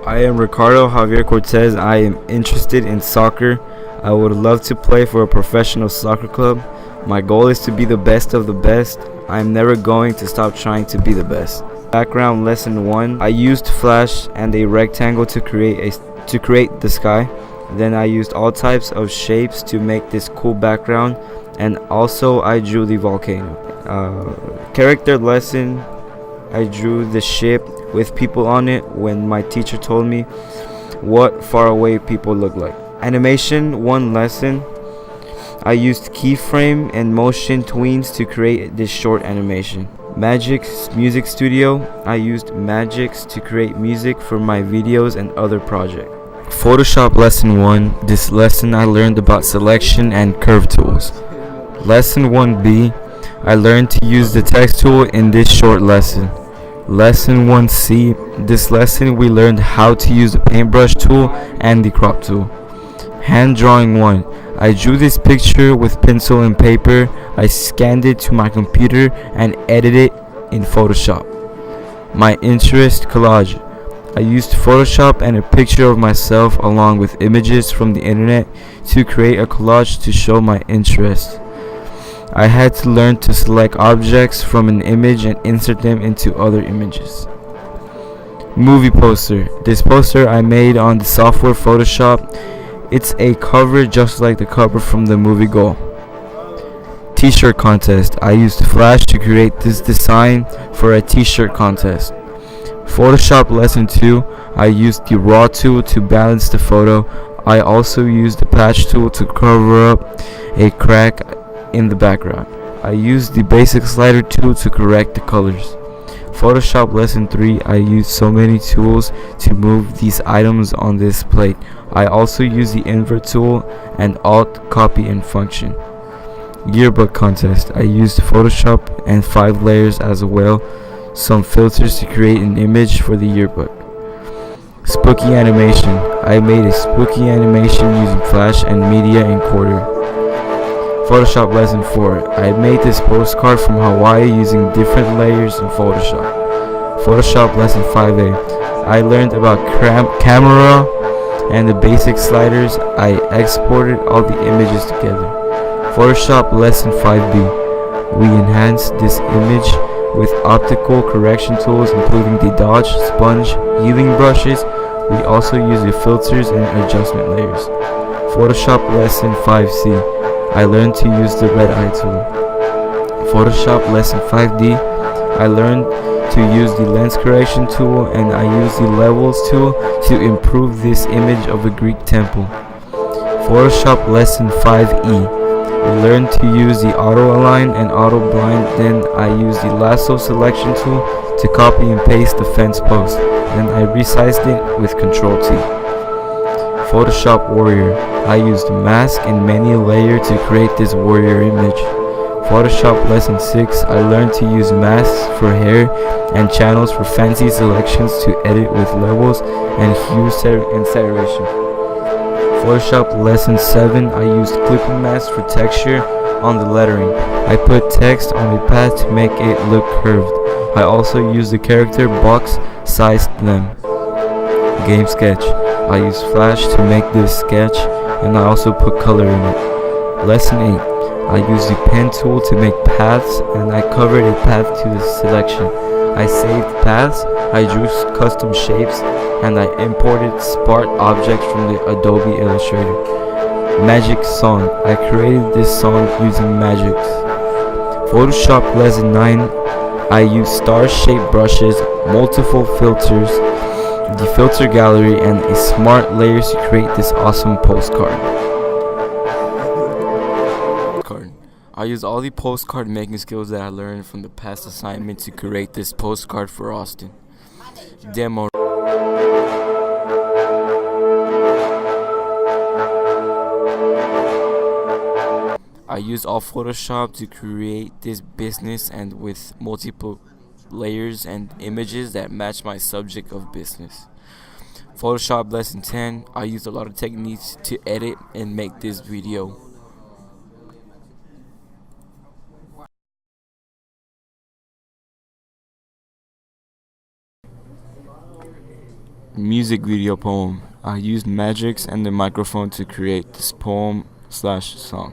I am Ricardo Javier Cortez. I am interested in soccer. I would love to play for a professional soccer club. My goal is to be the best of the best. I am never going to stop trying to be the best. Background lesson 1. I used Flash and a rectangle to create the sky. Then I used all types of shapes to make this cool background, and also I drew the volcano. Character lesson. I drew the ship with people on it when my teacher told me what far away people look like. Animation 1 lesson. I used keyframe and motion tweens to create this short animation. Magix Music Studio. I used Magix to create music for my videos and other projects. Photoshop lesson 1. This lesson I learned about selection and curve tools. Lesson 1B. I learned to use the text tool in this short lesson. Lesson 1C. This lesson we learned how to use the paintbrush tool and the crop tool. Hand drawing 1. I drew this picture with pencil and paper. I scanned it to my computer and edited it in Photoshop. My interest collage. I used Photoshop and a picture of myself along with images from the internet to create a collage to show my interest. I had to learn to select objects from an image and insert them into other images. Movie poster. This poster I made on the software Photoshop. It's a cover just like the cover from the movie Go. T-shirt contest. I used Flash to create this design for a t-shirt contest. Photoshop lesson 2. I used the raw tool to balance the photo. I also used the patch tool to cover up a crack in the background. I used the basic slider tool to correct the colors. Photoshop lesson 3. I used so many tools to move these items on this plate. I also used the invert tool and alt, copy and function. Yearbook contest. I used Photoshop and 5 layers as well, some filters to create an image for the yearbook. Spooky animation. I made a spooky animation using Flash and Media Encoder. Photoshop lesson 4. I made this postcard from Hawaii using different layers in Photoshop. Photoshop lesson 5A. I learned about camera and the basic sliders. I exported all the images together. Photoshop lesson 5B. We enhanced this image with optical correction tools including the dodge, sponge, healing brushes. We also use the filters and adjustment layers. Photoshop lesson 5C. I learned to use the red eye tool. Photoshop lesson 5D. I learned to use the lens correction tool, and I used the levels tool to improve this image of a Greek temple. Photoshop lesson 5E. I learned to use the auto align and auto blind. Then I used the lasso selection tool to copy and paste the fence post. Then I resized it with Ctrl T. Photoshop warrior. I used mask and many layer to create this warrior image. Photoshop lesson 6. I learned to use masks for hair and channels for fancy selections to edit with levels and hue and saturation. Photoshop lesson 7. I used clipping masks for texture on the lettering. I put text on a path to make it look curved. I also used the character box sized them. Game sketch. I used Flash to make this sketch, and I also put color in it. Lesson 8. I used the pen tool to make paths, and I covered a path to the selection. I saved paths, I drew custom shapes, and I imported sparse objects from the Adobe Illustrator. Magic song. I created this song using Magix. Photoshop lesson 9. I used star-shaped brushes, multiple filters, the filter gallery, and a smart layers to create this awesome postcard. I used all the postcard making skills that I learned from the past assignment to create this postcard for Austin. Demo. I used all Photoshop to create this business and with multiple layers and images that match my subject of business. Photoshop lesson 10. I used a lot of techniques to edit and make this video. Music video poem. I used magics and the microphone to create this poem slash song.